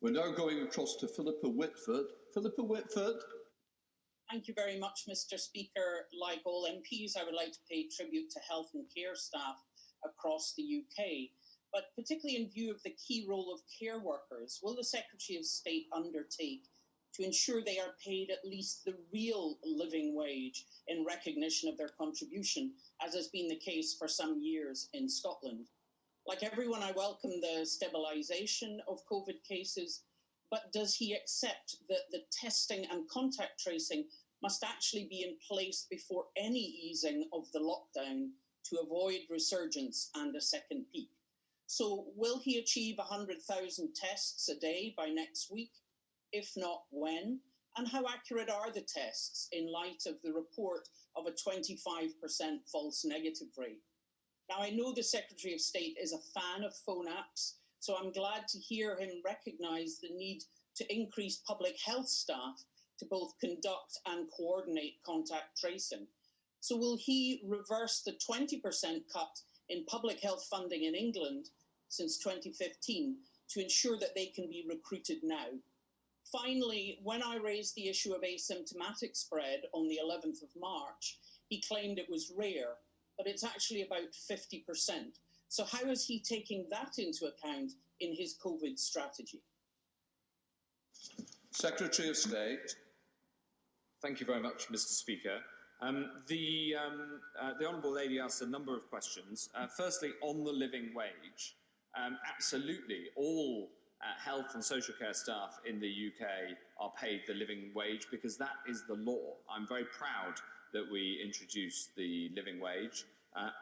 We're now going across to Philippa Whitford. Philippa Whitford. Thank you very much, Mr. Speaker. Like all MPs, I would like to pay tribute to health and care staff across the UK, but particularly in view of the key role of care workers, will the Secretary of State undertake to ensure they are paid at least the real living wage in recognition of their contribution, as has been the case for some years in Scotland? Like everyone, I welcome the stabilisation of COVID cases, but does he accept that the testing and contact tracing must actually be in place before any easing of the lockdown to avoid resurgence and a second peak? So will he achieve 100,000 tests a day by next week? If not, when? And how accurate are the tests in light of the report of a 25% false negative rate? Now, I know the Secretary of State is a fan of phone apps, so I'm glad to hear him recognise the need to increase public health staff to both conduct and coordinate contact tracing. So will he reverse the 20% cut in public health funding in England since 2015 to ensure that they can be recruited now? Finally, when I raised the issue of asymptomatic spread on the 11th of March, he claimed it was rare, but it's actually about 50%. So how is he taking that into account in his COVID strategy? Secretary of State. Thank you very much, Mr. Speaker. The Honourable Lady asked a number of questions. Firstly, on the living wage, absolutely all health and social care staff in the UK are paid the living wage because that is the law. I'm very proud that we introduced the living wage,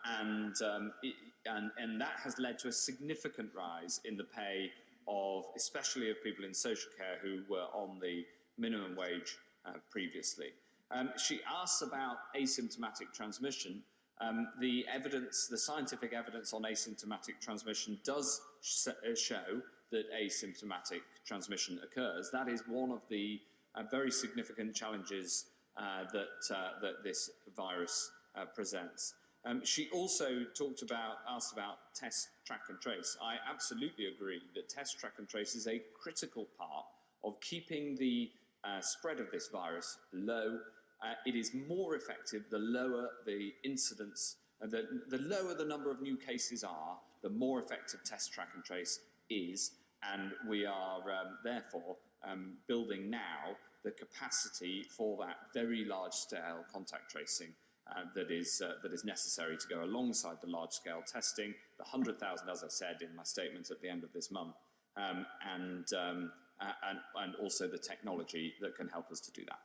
and that has led to a significant rise in the pay of, especially of people in social care who were on the minimum wage previously. She asks about asymptomatic transmission. The evidence, the scientific evidence on asymptomatic transmission does show that asymptomatic transmission occurs. That is one of the very significant challenges that this virus presents. She also asked about test, track and trace. I absolutely agree that test, track and trace is a critical part of keeping the spread of this virus low. It is more effective the lower the incidence, the lower the number of new cases are, the more effective test, track and trace is. And we are therefore building now the capacity for that very large-scale contact tracing that is necessary to go alongside the large-scale testing, the 100,000, as I said in my statement at the end of this month, and also the technology that can help us to do that.